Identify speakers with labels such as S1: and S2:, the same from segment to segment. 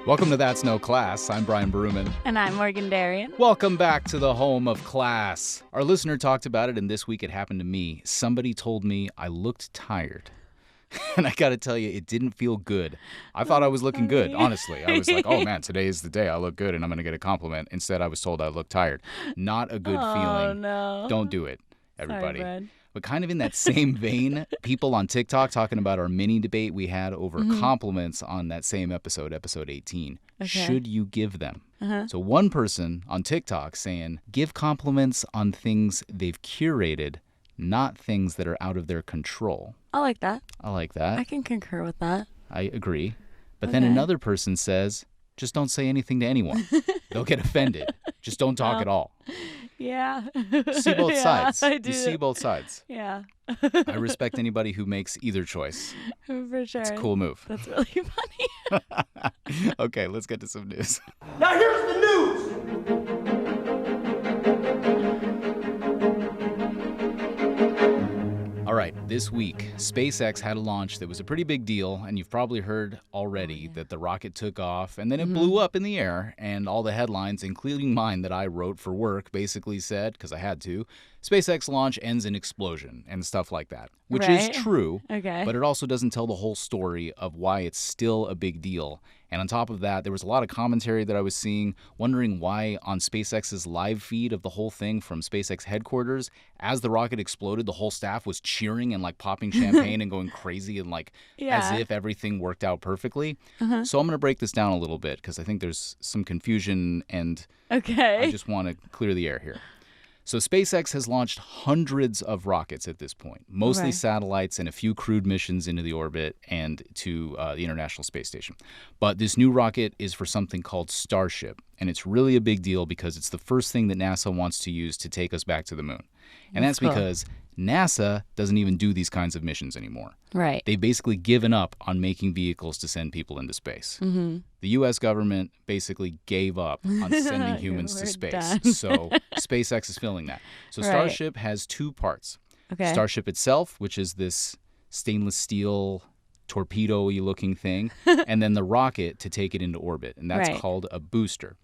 S1: Welcome to That's No Class. I'm Brian Berumen.
S2: And I'm Morgan Darian.
S1: Welcome back to the home of class. Our listener talked about it, and this week it happened to me. Somebody told me I looked tired. And I got to tell you, it didn't feel good. I thought I was looking good, honestly. I was like, oh man, today is the day I look good and I'm going to get a compliment. Instead, I was told I looked tired. Not a good feeling.
S2: Oh, no.
S1: Don't do it, everybody.
S2: Sorry, bud.
S1: But kind of in that same vein, people on TikTok talking about our mini debate we had over compliments on that same episode 18.
S2: Okay.
S1: Should you give them? So one person on TikTok saying, give compliments on things they've curated, not things that are out of their control.
S2: I like that.
S1: I like that.
S2: I can concur with that.
S1: I agree. But then another person says, just don't say anything to anyone. They'll get offended. Just don't talk at all.
S2: Yeah.
S1: See both sides.
S2: I do.
S1: You see both sides.
S2: Yeah.
S1: I respect anybody who makes either choice.
S2: For sure.
S1: It's a cool move.
S2: That's really funny.
S1: Okay, let's get to some news.
S3: Now here's the news.
S1: All right, this week, SpaceX had a launch that was a pretty big deal, and you've probably heard already that the rocket took off, and then it blew up in the air, and all the headlines, including mine that I wrote for work, basically said, because I had to, SpaceX launch ends in explosion, and stuff like that, which is true,
S2: Okay.
S1: but it also doesn't tell the whole story of why it's still a big deal. And on top of that, there was a lot of commentary that I was seeing, wondering why on SpaceX's live feed of the whole thing from SpaceX headquarters, as the rocket exploded, the whole staff was cheering and like popping champagne and going crazy and like as if everything worked out perfectly. So I'm going to break this down a little bit because I think there's some confusion and I just want to clear the air here. So SpaceX has launched hundreds of rockets at this point, mostly satellites and a few crewed missions into the orbit and to the International Space Station. But this new rocket is for something called Starship, and it's really a big deal because it's the first thing that NASA wants to use to take us back to the moon. And that's because NASA doesn't even do these kinds of missions anymore.
S2: Right.
S1: They've basically given up on making vehicles to send people into space. The U.S. government basically gave up on sending humans to space.
S2: Done.
S1: So SpaceX is filling that. So Starship has two parts.
S2: Okay.
S1: Starship itself, which is this stainless steel torpedo-y looking thing, and then the rocket to take it into orbit, and that's called a booster.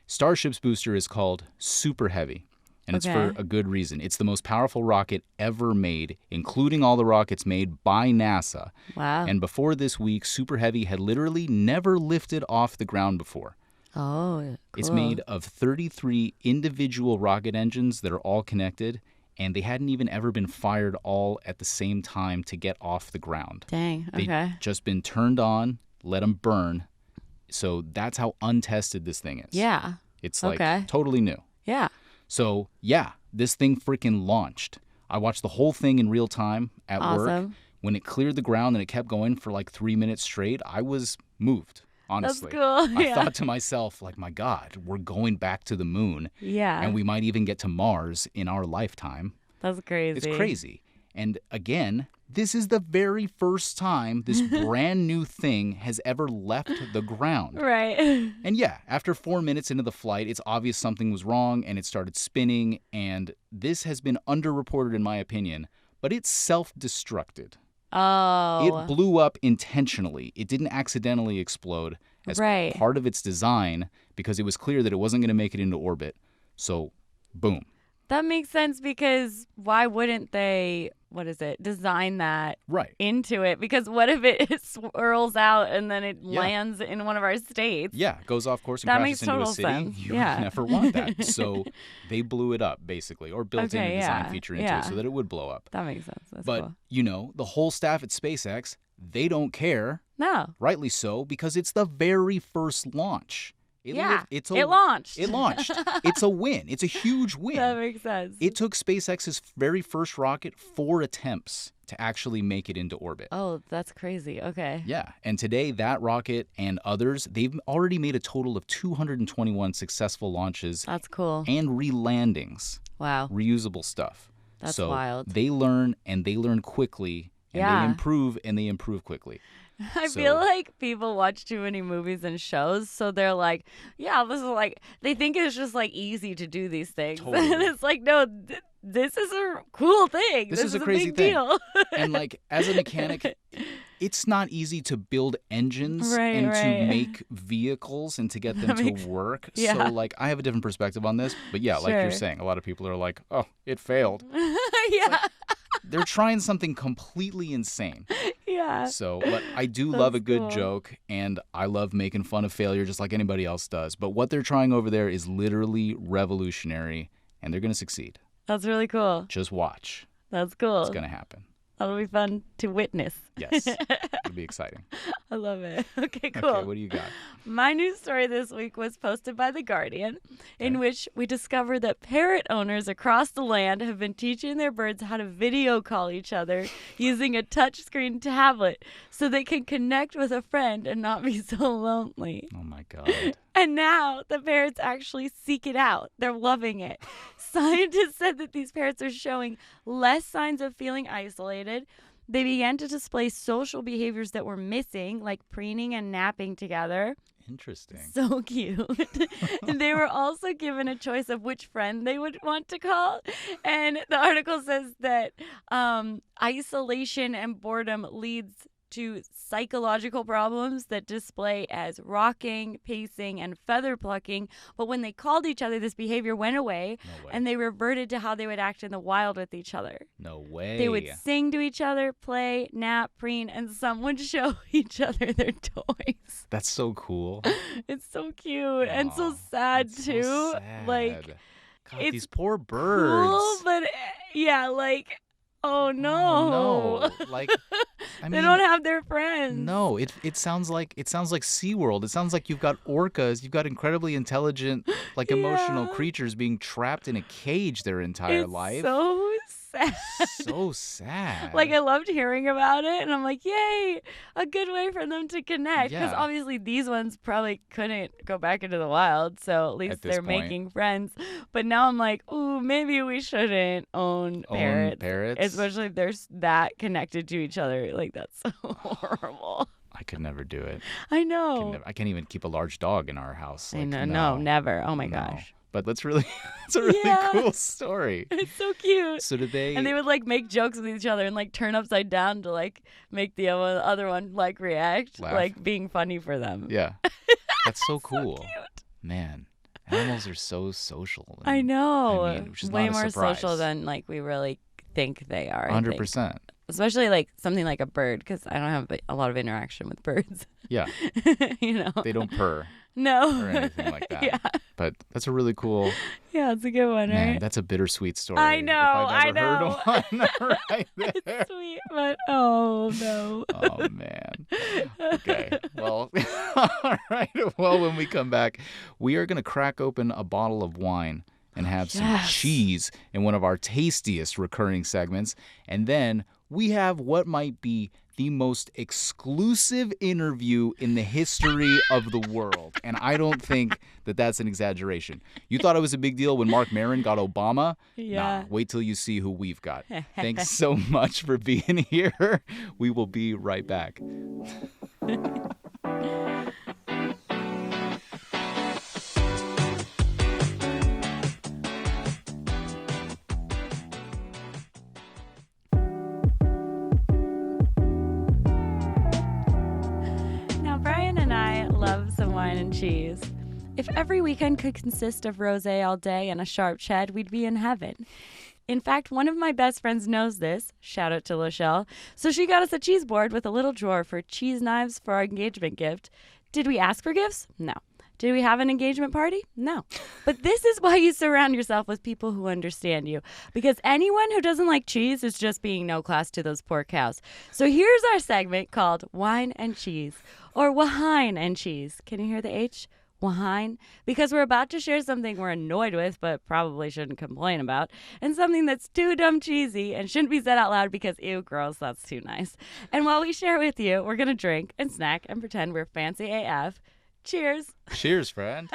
S1: Starship's booster is called Super Heavy. And it's for a good reason. It's the most powerful rocket ever made, including all the rockets made by NASA.
S2: Wow.
S1: And before this week, Super Heavy had literally never lifted off the ground before.
S2: Oh, cool.
S1: It's made of 33 individual rocket engines that are all connected, and they hadn't even ever been fired all at the same time to get off the ground.
S2: Dang,
S1: They'd just been turned on, let them burn. So that's how untested this thing is.
S2: Yeah.
S1: It's like totally new.
S2: Yeah.
S1: So, yeah, this thing freaking launched. I watched the whole thing in real time at work. When it cleared the ground and it kept going for like 3 minutes straight, I was moved, honestly.
S2: That's cool.
S1: I thought to myself, like, my God, we're going back to the moon.
S2: Yeah.
S1: And we might even get to Mars in our lifetime.
S2: That's crazy.
S1: It's crazy. And again, this is the very first time this brand new thing has ever left the ground.
S2: Right.
S1: And yeah, after 4 minutes into the flight, it's obvious something was wrong and it started spinning. And this has been underreported in my opinion, but it's self-destructed.
S2: Oh.
S1: It blew up intentionally. It didn't accidentally explode as part of its design because it was clear that it wasn't going to make it into orbit. So, boom.
S2: That makes sense because why wouldn't they, design that into it? Because what if it swirls out and then it lands in one of our states?
S1: Yeah, goes off course and
S2: that
S1: crashes
S2: makes
S1: into a
S2: total
S1: city.
S2: sense.
S1: You would never want that. So they blew it up, basically, or built in a design feature into it so that it would blow up.
S2: That makes sense. That's
S1: but,
S2: cool.
S1: you know, the whole staff at SpaceX, they don't care.
S2: No.
S1: Rightly so, because it's the very first launch. It
S2: launched.
S1: It launched. It's a win. It's a huge win.
S2: That makes sense.
S1: It took SpaceX's very first rocket 4 attempts to actually make it into orbit.
S2: Oh, that's crazy. Okay.
S1: Yeah. And today, that rocket and others, they've already made a total of 221 successful launches.
S2: That's cool.
S1: And re-landings.
S2: Wow.
S1: Reusable stuff.
S2: That's wild.
S1: They learn, and they learn quickly, and they improve quickly.
S2: I feel like people watch too many movies and shows, so they're like, yeah, this is like, they think it's just like easy to do these things.
S1: Totally.
S2: And it's like, no, this is a cool thing.
S1: This is a
S2: a
S1: crazy
S2: big
S1: thing.
S2: deal.
S1: And like, as a mechanic, it's not easy to build engines and to make vehicles and to get them to work.
S2: Yeah.
S1: So, like, I have a different perspective on this. But yeah, like you're saying, a lot of people are like, oh, it failed.
S2: Yeah.
S1: They're trying something completely insane.
S2: Yeah.
S1: So, but I do love a good joke, and I love making fun of failure just like anybody else does. But what they're trying over there is literally revolutionary, and they're going to succeed.
S2: That's really cool.
S1: Just watch.
S2: That's cool.
S1: It's going to happen.
S2: That'll be fun to witness.
S1: Yes. It'll be exciting.
S2: I love it. Okay, cool.
S1: Okay, what do you got?
S2: My news story this week was posted by The Guardian, in which we discovered that parrot owners across the land have been teaching their birds how to video call each other using a touchscreen tablet so they can connect with a friend and not be so lonely.
S1: Oh, my God.
S2: And now the parrots actually seek it out. They're loving it. Scientists said that these parrots are showing less signs of feeling isolated. They began to display social behaviors that were missing, like preening and napping together.
S1: Interesting.
S2: So cute. And they were also given a choice of which friend they would want to call. And the article says that isolation and boredom leads to psychological problems that display as rocking, pacing, and feather plucking. But when they called each other, this behavior went away, and they reverted to how they would act in the wild with each other.
S1: No way.
S2: They would sing to each other, play, nap, preen, and some would show each other their toys.
S1: That's so cool.
S2: It's so cute and so sad, too.
S1: So sad.
S2: Like,
S1: God,
S2: it's
S1: these poor birds.
S2: cool, but yeah, like, oh no.
S1: Oh, no. Like, I mean,
S2: they don't have their friends.
S1: No, it sounds like SeaWorld. It sounds like you've got orcas, you've got incredibly intelligent, like emotional creatures being trapped in a cage their entire life.
S2: So sad.
S1: So sad.
S2: Like, I loved hearing about it, and I'm like, yay, a good way for them to connect. Because obviously these ones probably couldn't go back into the wild, so at least they're making friends. But now I'm like, ooh, maybe we shouldn't own parrots. Especially if they're that connected to each other. Like, that's so horrible.
S1: I could never do it.
S2: I know.
S1: I can't even keep a large dog in our house.
S2: Like, no, never. Oh, my gosh.
S1: But it's a really cool story.
S2: It's so cute.
S1: So did they?
S2: And they would like make jokes with each other and like turn upside down to like make the other one like react, like being funny for them.
S1: Yeah, that's so cool.
S2: So cute.
S1: Man, animals are so social.
S2: I know.
S1: I mean, which is
S2: way
S1: not a
S2: more
S1: surprise.
S2: social than like we really think they are.
S1: 100%.
S2: Especially like something like a bird, because I don't have a lot of interaction with birds.
S1: Yeah.
S2: You know.
S1: They don't purr.
S2: No.
S1: Or anything like that.
S2: Yeah.
S1: But that's a really cool.
S2: Yeah, it's a good one,
S1: Man,
S2: right?
S1: that's a bittersweet story.
S2: I know.
S1: If I've ever heard one right there.
S2: It's sweet, but oh no.
S1: Oh man. Okay. Well, all right. Well, when we come back, we are going to crack open a bottle of wine and have some cheese in one of our tastiest recurring segments. And then we have what might be the most exclusive interview in the history of the world. And I don't think that that's an exaggeration. You thought it was a big deal when Mark Maron got Obama?
S2: Yeah.
S1: Nah, wait till you see who we've got. Thanks so much for being here. We will be right back.
S2: Whine and Cheese. If every weekend could consist of rosé all day and a sharp ched, we'd be in heaven. In fact, one of my best friends knows this. Shout out to Lachelle. So she got us a cheese board with a little drawer for cheese knives for our engagement gift. Did we ask for gifts? No. Did we have an engagement party? No. But this is why you surround yourself with people who understand you. Because anyone who doesn't like cheese is just being no class to those poor cows. So here's our segment called Whine and Cheese, or Whine and Cheese. Can you hear the H? Whine? Because we're about to share something we're annoyed with, but probably shouldn't complain about, and something that's too dumb cheesy and shouldn't be said out loud because, ew, gross, that's too nice. And while we share with you, we're going to drink and snack and pretend we're fancy AF. Cheers.
S1: Cheers, friend.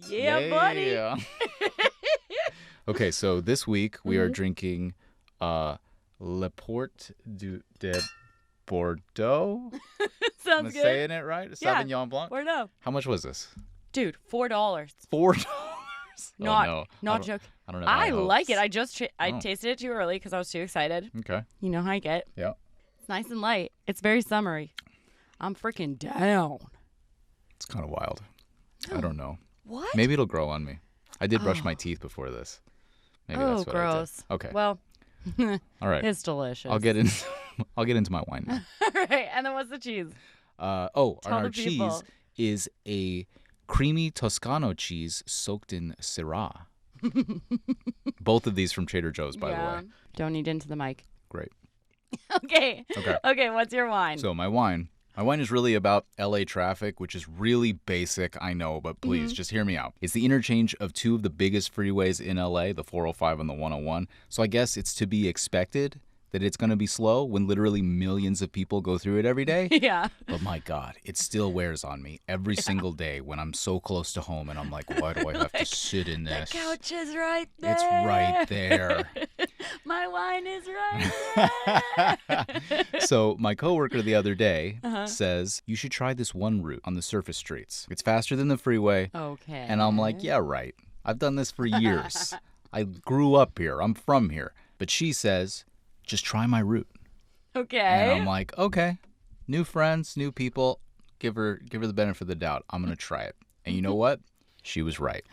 S2: Yeah, buddy.
S1: Okay, so this week we are drinking Le Port de Bordeaux.
S2: Sounds
S1: Am I
S2: good.
S1: saying it right? Sauvignon Blanc?
S2: Bordeaux.
S1: How much was this?
S2: Dude, $4.
S1: $4?
S2: Not joking.
S1: I don't know.
S2: I like it. I tasted it too early because I was too excited.
S1: Okay.
S2: You know how I get.
S1: Yeah.
S2: It's nice and light. It's very summery. I'm freaking down.
S1: It's kind of wild. I don't know.
S2: What?
S1: Maybe it'll grow on me. I did brush my teeth before this. Maybe that's what
S2: gross.
S1: I did. Okay.
S2: Well,
S1: all right.
S2: it's delicious.
S1: I'll get into my wine now.
S2: All right. And then what's the cheese?
S1: Our cheese
S2: people.
S1: is a creamy Toscano cheese soaked in Syrah. Both of these from Trader Joe's, by the way.
S2: Don't eat into the mic.
S1: Great.
S2: Okay. Okay, what's your wine?
S1: So my wine is really about LA traffic, which is really basic, I know, but please just hear me out. It's the interchange of two of the biggest freeways in LA, the 405 and the 101. So I guess it's to be expected that it's going to be slow when literally millions of people go through it every day.
S2: Yeah.
S1: But my God, it still wears on me every single day when I'm so close to home and I'm like, why do I have to sit in this?
S2: The couch is right there.
S1: It's right there.
S2: My wine is right there.
S1: So my coworker the other day says, you should try this one route on the surface streets. It's faster than the freeway.
S2: Okay.
S1: And I'm like, yeah, right. I've done this for years. I grew up here. I'm from here. But she says, just try my route.
S2: Okay.
S1: And I'm like, okay. New friends, new people. Give her the benefit of the doubt. I'm going to try it. And you know what? She was right.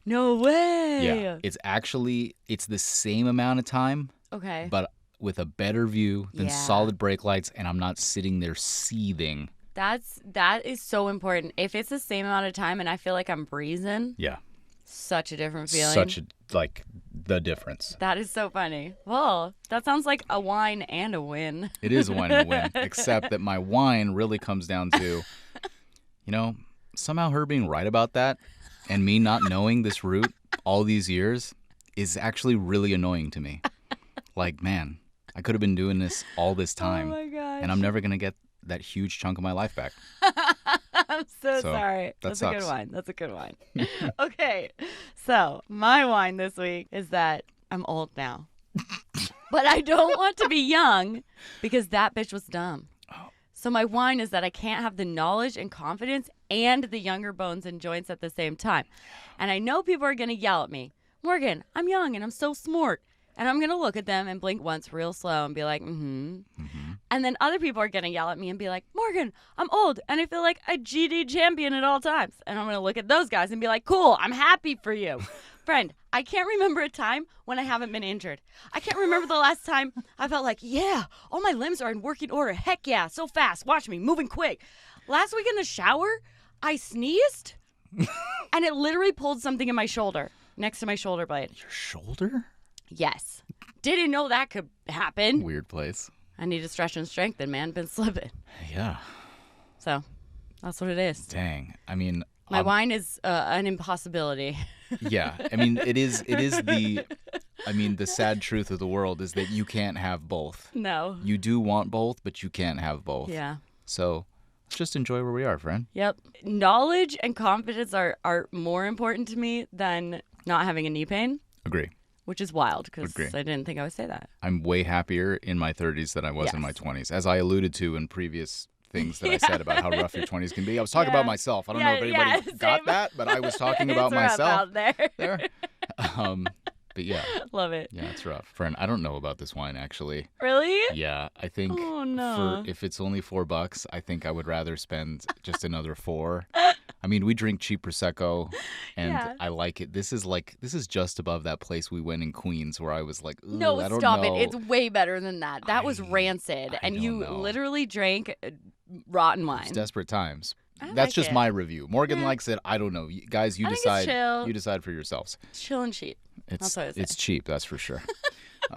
S2: No way.
S1: Yeah. It's the same amount of time.
S2: Okay.
S1: But with a better view than
S2: Yeah.
S1: solid brake lights, and I'm not sitting there seething.
S2: That is so important. If it's the same amount of time and I feel like I'm breezing,
S1: Yeah.
S2: such a different feeling.
S1: The difference.
S2: That is so funny. Well, that sounds like a wine and a win.
S1: It is a wine and a win, except that my wine really comes down to, somehow her being right about that and me not knowing this route all these years is actually really annoying to me. Like, man, I could have been doing this all this time.
S2: Oh my gosh.
S1: And I'm never going to get that huge chunk of my life back.
S2: I'm so sorry.
S1: that
S2: That's
S1: sucks.
S2: a good wine. That's a good wine. Okay. So, my wine this week is that I'm old now. But I don't want to be young because that bitch was dumb. So my wine is that I can't have the knowledge and confidence and the younger bones and joints at the same time. And I know people are going to yell at me, Morgan, I'm young and I'm so smart. And I'm going to look at them and blink once real slow and be like, And then other people are going to yell at me and be like, Morgan, I'm old and I feel like a GD champion at all times. And I'm going to look at those guys and be like, cool, I'm happy for you. Friend, I can't remember a time when I haven't been injured. I can't remember the last time I felt like, yeah, all my limbs are in working order. Heck yeah, so fast. Watch me, moving quick. Last week in the shower, I sneezed and it literally pulled something in my shoulder, next to my shoulder blade.
S1: Your shoulder?
S2: Yes. Didn't know that could happen.
S1: Weird place.
S2: I need to stretch and strengthen, man. Been slipping.
S1: Yeah.
S2: So that's what it is.
S1: Dang. I mean,
S2: My wine is an impossibility.
S1: yeah. I mean, it is the sad truth of the world is that you can't have both.
S2: No.
S1: You do want both, but you can't have both.
S2: Yeah.
S1: So let's just enjoy where we are, friend.
S2: Yep. Knowledge and confidence are more important to me than not having a knee pain,
S1: Agree.
S2: which is wild because
S1: Agree.
S2: I didn't think I would say that.
S1: I'm way happier in my 30s than I was in my
S2: Yes.
S1: 20s, as I alluded to in previous things that I said about how rough your 20s can be. I was talking about myself. I don't know if anybody got
S2: same.
S1: that, but I was talking about
S2: It's rough
S1: myself
S2: out there.
S1: But yeah.
S2: Love it.
S1: Yeah, it's rough. Friend, I don't know about this wine, actually.
S2: Really?
S1: Yeah, I think
S2: Oh, no.
S1: if it's only $4, I think I would rather spend just another $4. I mean, we drink cheap Prosecco, and
S2: Yeah.
S1: I like it. This is just above that place we went in Queens where I was like, ooh,
S2: No,
S1: I don't
S2: stop
S1: know.
S2: it. It's way better than that. That was rancid. And
S1: don't
S2: you
S1: know.
S2: literally drank rotten wine.
S1: It's desperate times.
S2: I
S1: That's
S2: like
S1: just
S2: it.
S1: my review. Morgan
S2: Yeah.
S1: likes it. I don't know. Guys, you
S2: I think it's
S1: decide.
S2: chill.
S1: You decide for yourselves.
S2: Chill and cheap.
S1: It's
S2: what I say.
S1: it's cheap, that's for sure.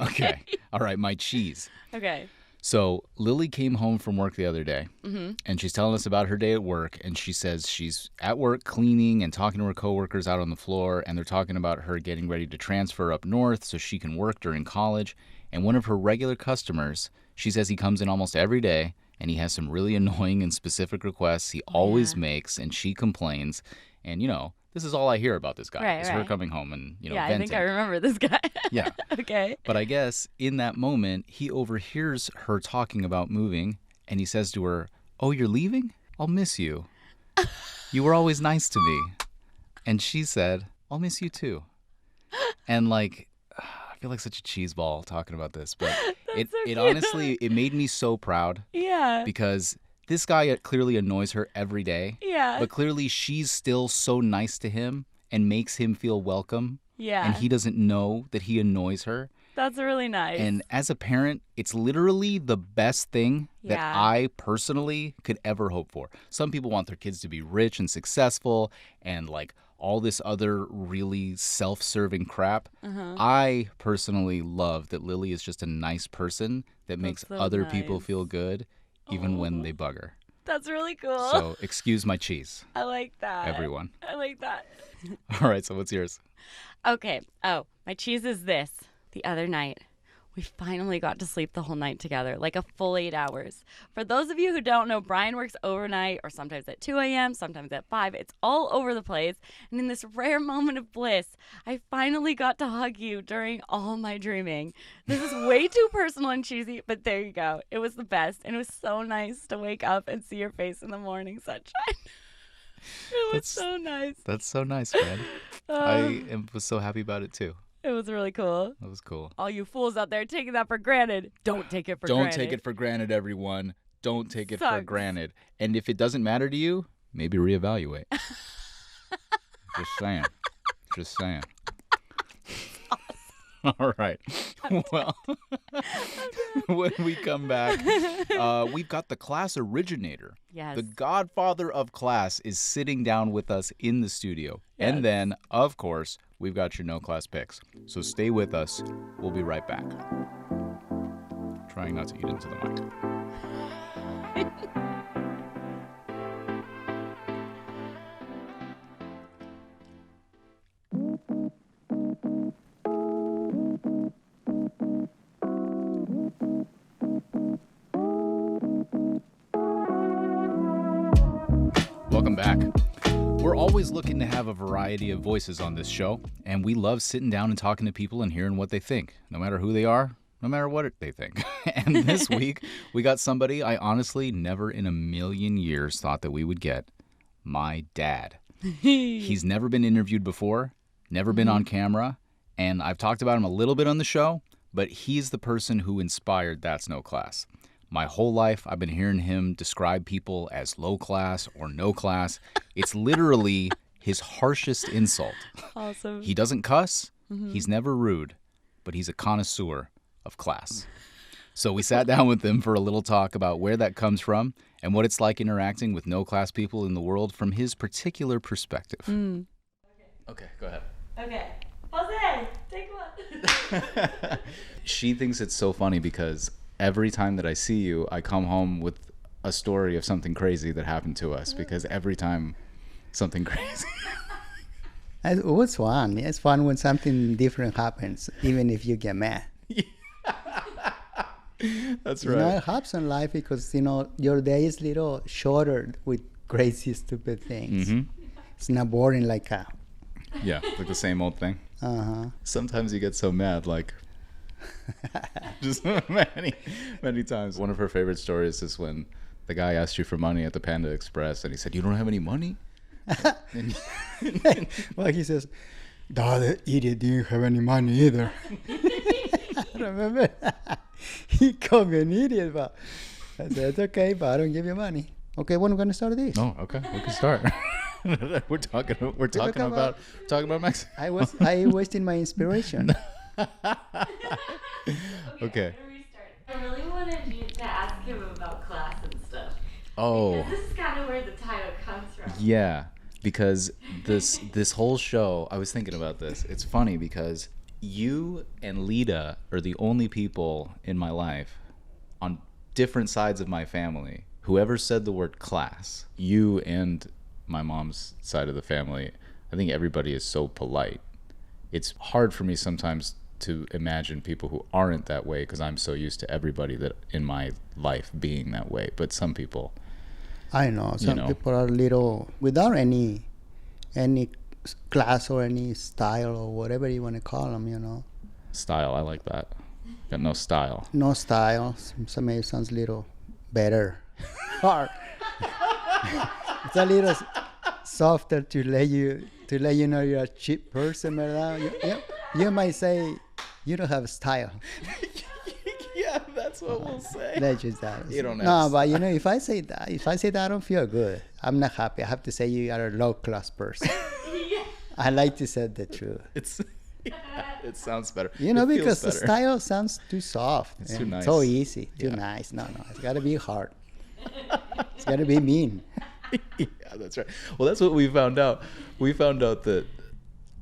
S1: Okay. All right, my cheese.
S2: Okay.
S1: So Lily came home from work the other day,
S2: Mm-hmm.
S1: and she's telling us about her day at work, and she says she's at work cleaning and talking to her coworkers out on the floor, and they're talking about her getting ready to transfer up north so she can work during college. And one of her regular customers, she says he comes in almost every day, and he has some really annoying and specific requests he always makes, and she complains. And, this is all I hear about this guy, is her
S2: Right.
S1: coming home and,
S2: Yeah,
S1: venting.
S2: I think I remember this guy.
S1: Yeah.
S2: Okay.
S1: But I guess in that moment, he overhears her talking about moving, and he says to her, "Oh, you're leaving? I'll miss you. You were always nice to me." And she said, "I'll miss you too." And I feel like such a cheeseball talking about this, but It
S2: so cute.
S1: honestly, it made me so proud
S2: Yeah.
S1: because this guy clearly annoys her every day.
S2: Yeah.
S1: But clearly she's still so nice to him and makes him feel welcome.
S2: Yeah.
S1: And he doesn't know that he annoys her.
S2: That's really nice.
S1: And as a parent, it's literally the best thing that
S2: Yeah.
S1: I personally could ever hope for. Some people want their kids to be rich and successful and like all this other really self-serving crap. I personally love that Lily is just a nice person that makes
S2: so
S1: other people
S2: nice.
S1: feel good even when they bug her.
S2: That's really cool.
S1: So excuse my cheese,
S2: I like that.
S1: everyone.
S2: I like that.
S1: All right, so what's yours?
S2: Okay. Oh, my cheese is this. The other night, we finally got to sleep the whole night together, like a full 8 hours. For those of you who don't know, Brian works overnight or sometimes at 2 a.m., sometimes at 5. It's all over the place. And in this rare moment of bliss, I finally got to hug you during all my dreaming. This is way too personal and cheesy, but there you go. It was the best. And it was so nice to wake up and see your face in the morning sunshine. It was so nice.
S1: That's so nice, man. Was so happy about it too.
S2: It was really cool.
S1: That was cool.
S2: All you fools out there taking that for granted, don't take it for granted.
S1: Don't take it for granted, everyone. Don't take it for
S2: Sucks.
S1: granted. And if it doesn't matter to you, maybe reevaluate. Just saying. Just saying. All right. Well, when we come back, we've got the class originator.
S2: Yes.
S1: The Godfather of Class is sitting down with us in the studio.
S2: Yes.
S1: And then, of course, we've got your no class picks. So stay with us. We'll be right back. Trying not to eat into the mic. Welcome back. We're always looking to have a variety of voices on this show, and we love sitting down and talking to people and hearing what they think, no matter who they are, no matter what they think. And this week, we got somebody I honestly never in a million years thought that we would get. My dad. He's never been interviewed before, never been on camera, and I've talked about him a little bit on the show, but he's the person who inspired That's No Class. My whole life, I've been hearing him describe people as low class or no class. It's literally his harshest insult.
S2: Awesome.
S1: He doesn't cuss. He's never rude, but he's a connoisseur of class. So we sat down with him for a little talk about where that comes from and what it's like interacting with no-class people in the world from his particular perspective. Okay, go ahead.
S2: Okay. Jose, take one.
S1: She thinks it's so funny because every time that I see you, I come home with a story of something crazy that happened to us because every time something crazy.
S4: It was fun. It's fun when something different happens, even if you get mad.
S1: That's
S4: You know, it helps in life because, you know, your day is little shorter with crazy, stupid things. It's not boring like a...
S1: Yeah, like the same old thing. Sometimes you get so mad, like just many times. One of her favorite stories is when the guy asked you for money at the Panda Express and he said, "You don't have any money?"
S4: Well, he says, "The idiot didn't have any money either." Remember? He called me an idiot, but I said, "It's okay, but I don't give you money." Okay, when are we gonna start this?
S1: Oh, okay, we can start. We're talking about Mexico.
S4: I wasting my inspiration.
S1: Okay.
S2: I really wanted you to ask him about class and stuff.
S1: Oh.
S2: Because this is kind of where the title comes from.
S1: Yeah, because this whole show, I was thinking about this. It's funny because you and Lita are the only people in my life on different sides of my family who ever said the word class. You and my mom's side of the family, I think everybody is so polite. It's hard for me sometimes to imagine people who aren't that way because I'm so used to everybody that in my life being that way. But some people,
S4: I know some people are little without any class or any style or whatever you want to call them. You know,
S1: style. I like that. Got no style.
S4: No style. Some maybe sounds a little better. Hard. It's a little softer to let you know you're a cheap person, ¿verdad? You might say you don't have style.
S1: Yeah, that's what we'll say.
S4: That's just that.
S1: You don't have
S4: No,
S1: to
S4: but if I say that, I don't feel good. I'm not happy. I have to say you are a low class person. I like to say the truth.
S1: It sounds better.
S4: You know,
S1: It feels
S4: because the
S1: better.
S4: style sounds too soft.
S1: It's
S4: and
S1: too nice.
S4: So easy. Too
S1: Yeah.
S4: nice. No, it's got to be hard. It's got to be mean.
S1: Yeah, that's right. Well, that's what we found out. We found out that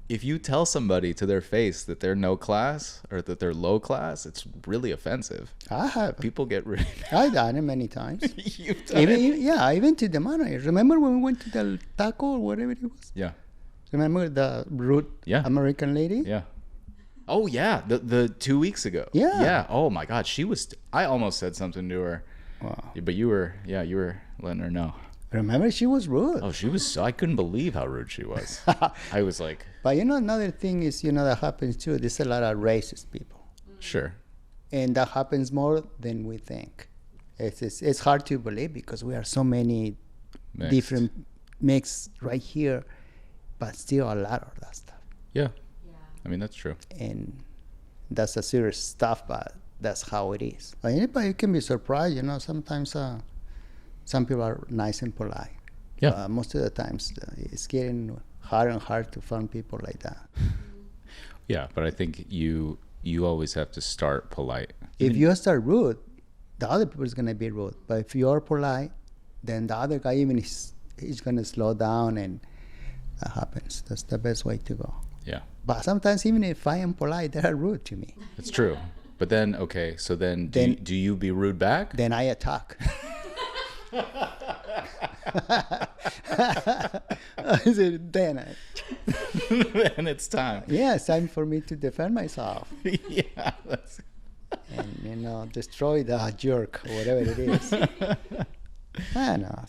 S1: if you tell somebody to their face that they're no class or that they're low class, it's really offensive.
S4: I have.
S1: People get really.
S4: I've done it many times.
S1: You've done it.
S4: Even to the manager. Remember when we went to the taco or whatever it was?
S1: Yeah.
S4: Remember the rude
S1: Yeah.
S4: American lady?
S1: Yeah. Oh yeah, the 2 weeks ago.
S4: Yeah.
S1: Yeah. Oh my God, she was. I almost said something to her.
S4: Wow.
S1: But you were letting her know.
S4: Remember, she was rude.
S1: Oh, she was. I couldn't believe how rude she was. I was like,
S4: But another thing is, that happens too. There's a lot of racist people.
S1: sure.
S4: And that happens more than we think. It's hard to believe because we are so many
S1: Mixed.
S4: different mix right here, but still a lot of that stuff.
S1: Yeah. I mean, that's true.
S4: And that's a serious stuff, but that's how it is. But anybody you can be surprised, sometimes some people are nice and polite.
S1: Yeah.
S4: Most of the times it's getting harder and harder to find people like that.
S1: Yeah, but I think you always have to start polite.
S4: If you start rude, the other people is going to be rude. But if you're polite, then the other guy even is going to slow down, and that happens. That's the best way to go.
S1: Yeah,
S4: But sometimes even if I am polite, they are rude to me.
S1: it's true. But then, okay, so then do you be rude back?
S4: Then I attack. Then
S1: Then it's time.
S4: yeah, it's time for me to defend myself
S1: Yeah, that's.
S4: and destroy the jerk or whatever it is. I know,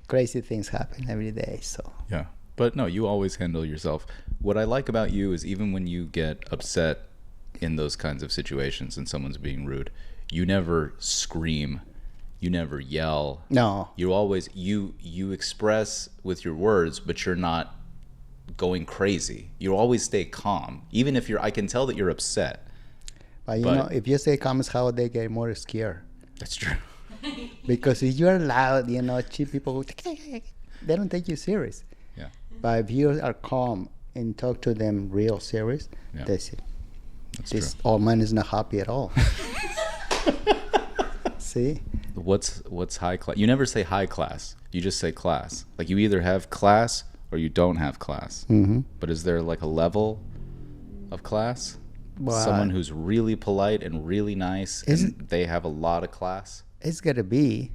S4: crazy things happen every day. So
S1: Yeah. But no, you always handle yourself. What I like about you is even when you get upset in those kinds of situations and someone's being rude, you never scream, you never yell.
S4: no,
S1: You always you express with your words, but you're not going crazy. You always stay calm, even if I can tell that you're upset.
S4: but
S1: But-
S4: if you say comments, how they get more scared.
S1: That's true.
S4: Because if you're loud, cheap people, they don't take you serious.
S1: Yeah.
S4: But if you are calm and talk to them real serious,
S1: Yeah.
S4: they say,
S1: That's
S4: this
S1: true.
S4: old man is not happy at all. See?
S1: What's high class? You never say high class. You just say class. Like you either have class or you don't have class.
S4: Mm-hmm.
S1: But is there like a level of class?
S4: Well,
S1: Someone who's really polite and really nice, and they have a lot of class.
S4: it's got to be,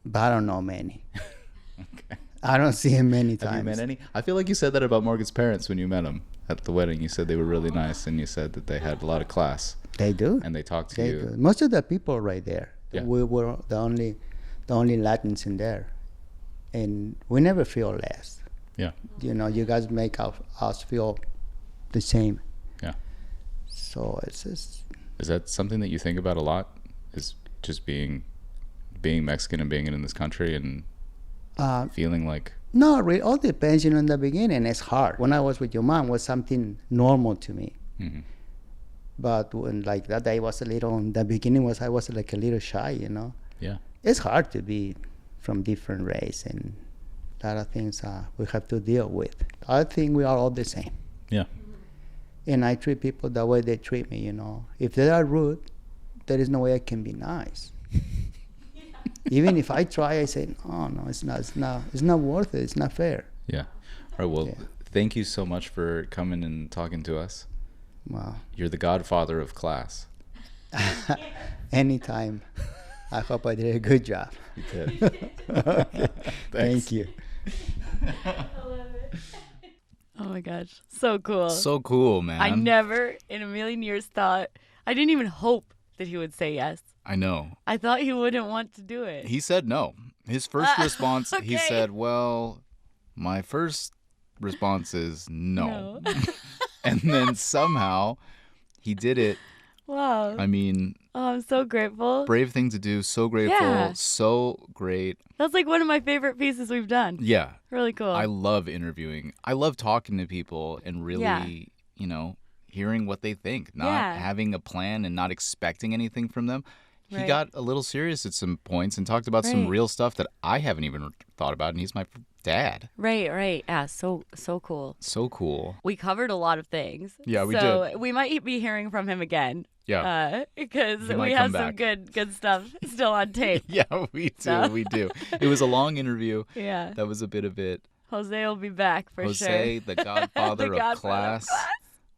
S4: but I don't know many.
S1: Okay.
S4: I don't see him many times.
S1: Have you met any? I feel like you said that about Morgan's parents when you met them at the wedding. You said they were really nice, and you said that they had a lot of class,
S4: They do.
S1: and they talked to
S4: They
S1: you.
S4: do. Most of the people right there,
S1: Yeah.
S4: we were the only Latins in there, and we never feel less.
S1: Yeah.
S4: You guys make us feel the same.
S1: Yeah.
S4: So it's just,
S1: Is that something that you think about a lot? Is just being Mexican and being in this country and feeling like
S4: no, it all depends. In the beginning, it's hard. When I was with your mom, was something normal to me.
S1: Mhm.
S4: But when like that, I was a little. In the beginning, I was like a little shy.
S1: yeah.
S4: It's hard to be from different race and a lot of things we have to deal with. I think we are all the same.
S1: Yeah.
S4: And I treat people the way they treat me, If they are rude, there is no way I can be nice. Even if I try, I say, no, it's not worth it. It's not fair.
S1: Yeah. All right. Well,
S4: Yeah.
S1: thank you so much for coming and talking to us.
S4: Wow.
S1: You're the Godfather of Class.
S4: Anytime. I hope I did a good job.
S1: You did.
S4: Okay.
S1: Thanks.
S4: Thank you.
S2: Oh my gosh. So cool.
S1: So cool, man.
S2: I never in a million years thought, I didn't even hope that he would say yes.
S1: I know.
S2: I thought he wouldn't want to do it.
S1: He said no. His first response, he
S2: okay.
S1: said, well, my first response is no. And then somehow he did it.
S2: Wow.
S1: I mean,
S2: Oh, I'm so grateful.
S1: brave thing to do. So grateful.
S2: Yeah.
S1: So great.
S2: That's like one of my favorite pieces we've done.
S1: Yeah.
S2: Really cool.
S1: I love interviewing. I love talking to people and really,
S2: Yeah.
S1: hearing what they think, not
S2: Yeah.
S1: having a plan and not expecting anything from them. He
S2: Right.
S1: got a little serious at some points and talked about some
S2: Right.
S1: real stuff that I haven't even thought about, and he's my dad.
S2: Right. Yeah, so cool.
S1: So cool.
S2: We covered a lot of things.
S1: Yeah, we
S2: so
S1: did.
S2: we might be hearing from him again.
S1: Yeah.
S2: Because
S1: He might
S2: we
S1: come
S2: have some
S1: back.
S2: good stuff still on tape.
S1: Yeah, we do.
S2: So-
S1: We do. It was a long interview.
S2: Yeah.
S1: That was a bit of it.
S2: Jose will be back for
S1: Jose,
S2: sure.
S1: the Godfather,
S2: The
S1: of,
S2: Godfather of
S1: class,
S2: Class.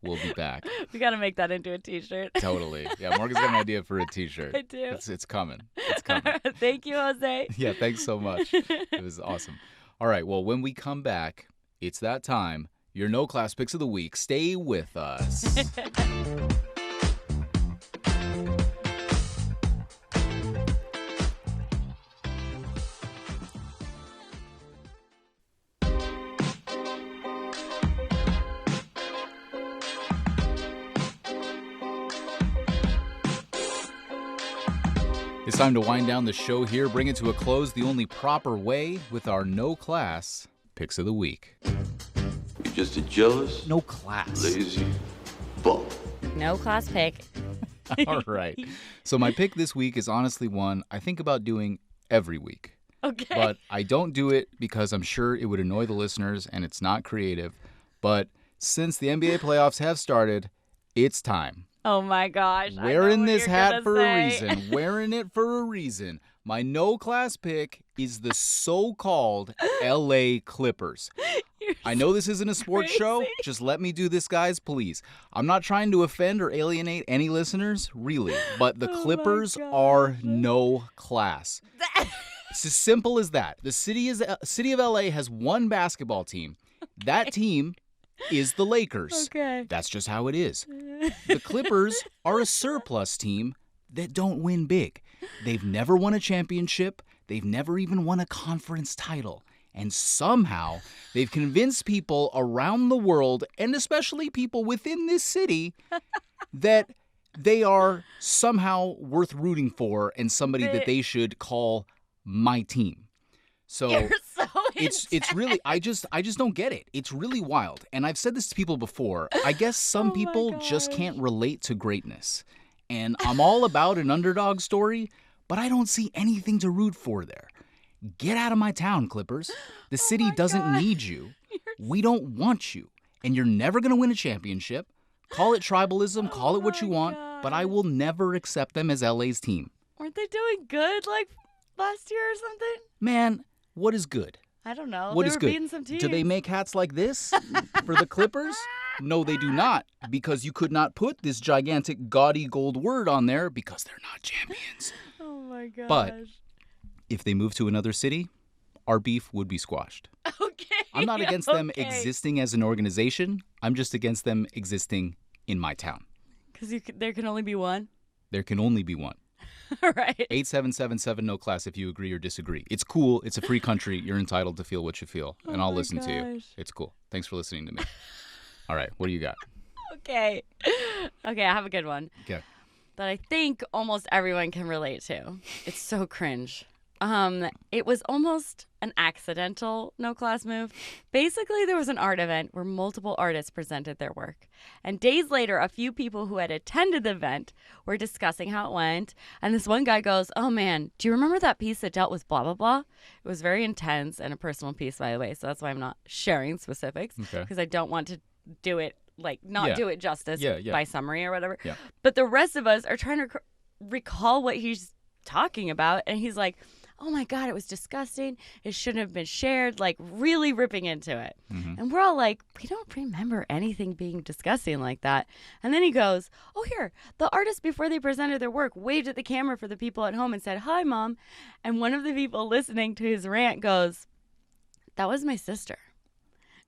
S1: will be back.
S2: We got to make that into a t-shirt.
S1: Totally. Yeah, Morgan's got an idea for a t-shirt.
S2: I do.
S1: It's coming. It's coming.
S2: Thank you, Jose.
S1: Yeah, thanks so much. It was awesome. All right, well, when we come back, it's that time. Your No Class Picks of the Week. Stay with us. It's time to wind down the show here, bring it to a close the only proper way with our No Class Picks of the Week.
S3: You're just a jealous,
S1: No class.
S3: lazy bum.
S2: No class pick.
S1: All right. So my pick this week is honestly one I think about doing every week.
S2: Okay.
S1: But I don't do it because I'm sure it would annoy the listeners and it's not creative. But since the NBA playoffs have started, it's time.
S2: Oh my gosh. I know
S1: Wearing
S2: what
S1: this
S2: you're
S1: hat
S2: gonna
S1: for
S2: say.
S1: a reason. Wearing it for a reason. My no class pick is the so-called LA Clippers. I know this isn't a sports show.
S2: crazy.
S1: Just let me do this, guys, please. I'm not trying to offend or alienate any listeners, really. But the
S2: Oh my
S1: Clippers
S2: gosh.
S1: are no class. It's as simple as that. The city of LA has one basketball team. That team is the Lakers.
S2: Okay.
S1: That's just how it is. The Clippers are a surplus team that don't win big. They've never won a championship. They've never even won a conference title. And somehow they've convinced people around the world, and especially people within this city, that they are somehow worth rooting for and somebody that they should call my team. So
S2: You're so
S1: it's really I just don't get it. It's really wild. And I've said this to people before. I guess some
S2: Oh my
S1: people just
S2: gosh.
S1: can't relate to greatness. And I'm all about an underdog story, but I don't see anything to root for there. Get out of my town, Clippers. The city
S2: my
S1: doesn't
S2: God.
S1: need you. We don't want you. And you're never going to win a championship. Call it tribalism, call it what you
S2: my
S1: want, but I will never accept them as LA's team.
S2: Weren't they doing good like last year or something?
S1: Man, what is good?
S2: I don't know.
S1: What
S2: they
S1: is
S2: were
S1: good?
S2: beating some teams.
S1: Do they make hats like this for the Clippers? No, they do not, because you could not put this gigantic gaudy gold word on there because they're not champions.
S2: Oh my gosh.
S1: But if they move to another city, our beef would be squashed.
S2: Okay.
S1: I'm not against them
S2: okay.
S1: existing as an organization. I'm just against them existing in my town.
S2: Because there can only be one.
S1: There can only be one.
S2: Right.
S1: 8777 no class if you agree or disagree. It's cool. It's a free country. You're entitled to feel what you feel, and
S2: Oh
S1: I'll
S2: my
S1: listen to you.
S2: gosh.
S1: It's cool. Thanks for listening to me. All right, what do you got?
S2: Okay. Okay, I have a good one
S1: Okay.
S2: that I think almost everyone can relate to. It's so cringe. It was almost an accidental no class move. Basically, there was an art event where multiple artists presented their work. And days later, a few people who had attended the event were discussing how it went. And this one guy goes, "Oh man, do you remember that piece that dealt with blah, blah, blah?" It was very intense and a personal piece, by the way. So that's why I'm not sharing specifics.
S1: Okay.
S2: Because I don't want to do it, like, not
S1: Yeah.
S2: do it justice
S1: Yeah, yeah.
S2: by summary or whatever.
S1: Yeah.
S2: But the rest of us are trying to recall what he's talking about. And he's like, "Oh my God, it was disgusting. It shouldn't have been shared," like really ripping into it.
S1: Mm-hmm.
S2: And we're all like, "We don't remember anything being disgusting like that." And then he goes, "Oh, here, the artists before they presented their work waved at the camera for the people at home and said, 'Hi, Mom.'" And one of the people listening to his rant goes, "That was my sister."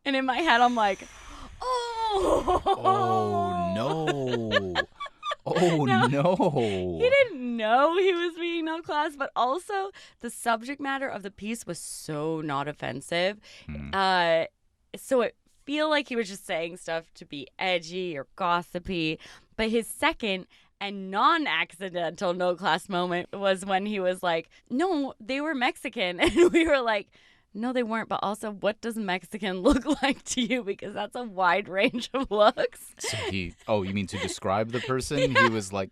S2: And in my head, I'm like, oh.
S1: Oh, no. Oh, no.
S2: He didn't know he was being no class, but also the subject matter of the piece was so not offensive. So it feel like he was just saying stuff to be edgy or gossipy. But his second and non-accidental no class moment was when he was like, "No, they were Mexican." And we were like, No, they weren't. But also, what does Mexican look like to you? Because that's a wide range of looks.
S1: So you mean to describe the person? He was like,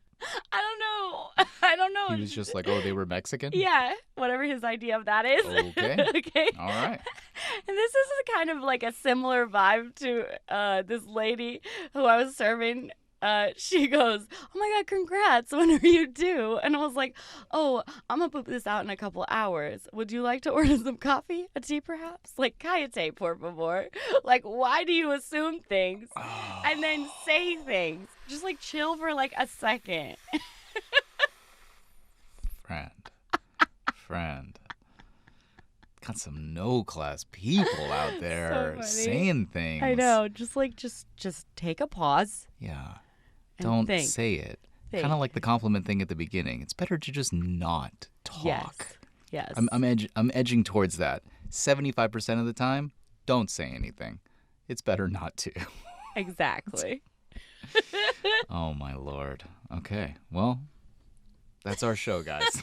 S2: I don't know. I don't know.
S1: he was just like, oh, they were Mexican?
S2: Yeah, whatever his idea of that is.
S1: Okay.
S2: Okay.
S1: All right.
S2: And this is kind of like a similar vibe to this lady who I was serving. She goes, "Oh my God, congrats. When are you due?" And I was like, "Oh, I'm going to poop this out in a couple hours. Would you like to order some coffee? A tea, perhaps? Like, cállate, por favor." Like, why do you assume things and then say things? Just like chill for like a second.
S1: Friend. Got some no-class people out there
S2: funny.
S1: saying things.
S2: I know. Just take a pause.
S1: Yeah.
S2: And
S1: Don't
S2: think.
S1: say it.
S2: Think.
S1: Kind of like the compliment thing at the beginning. It's better to just not talk.
S2: Yes.
S1: I'm edging towards that. 75% of the time, don't say anything. It's better not to.
S2: Exactly.
S1: Oh, my Lord. Okay. Well, that's our show, guys.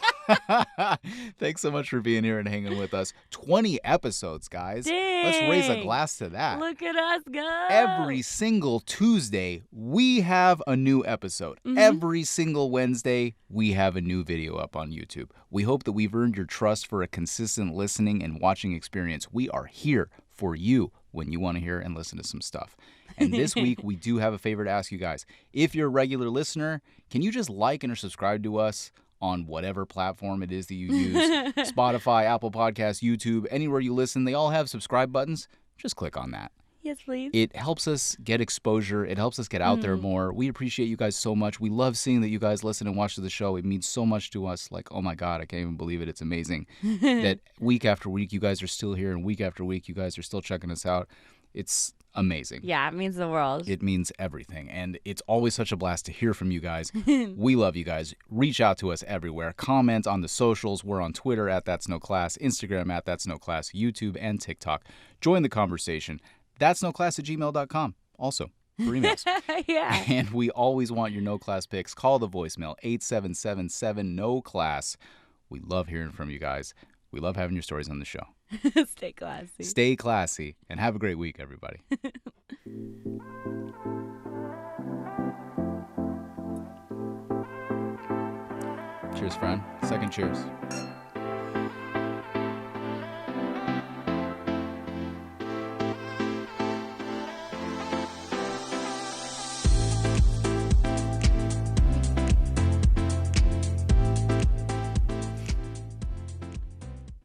S1: Thanks so much for being here and hanging with us. 20 episodes, guys. Let's raise a
S2: Dang.
S1: glass to that.
S2: Look at us go.
S1: Every single Tuesday, we have a new episode. Every single Wednesday, we have a new video up on YouTube. We hope that we've earned your trust for a consistent listening and watching experience. We are here for you when you want to hear and listen to some stuff. And this week, we do have a favor to ask you guys. If you're a regular listener, can you just like and or subscribe to us on whatever platform it is that you use? Spotify, Apple Podcasts, YouTube, anywhere you listen, they all have subscribe buttons. Just click on that.
S2: Yes, please.
S1: It helps us get exposure. It helps us get out there more. We appreciate you guys so much. We love seeing that you guys listen and watch the show. It means so much to us. Like, oh my God, I can't even believe it. It's amazing that week after week you guys are still here, and week after week you guys are still checking us out. It's amazing.
S2: Yeah, it means the world.
S1: It means everything. And it's always such a blast to hear from you guys. We love you guys. Reach out to us everywhere. Comment on the socials. We're on Twitter at That's No Class, Instagram at That's No Class, YouTube and TikTok. Join the conversation. That's no class at gmail.com. Also, for emails.
S2: Yeah.
S1: And we always want your no class picks. Call the voicemail 8777 no class. We love hearing from you guys. We love having your stories on the show.
S2: Stay classy.
S1: Stay classy and have a great week, everybody. Cheers, friend. Second cheers.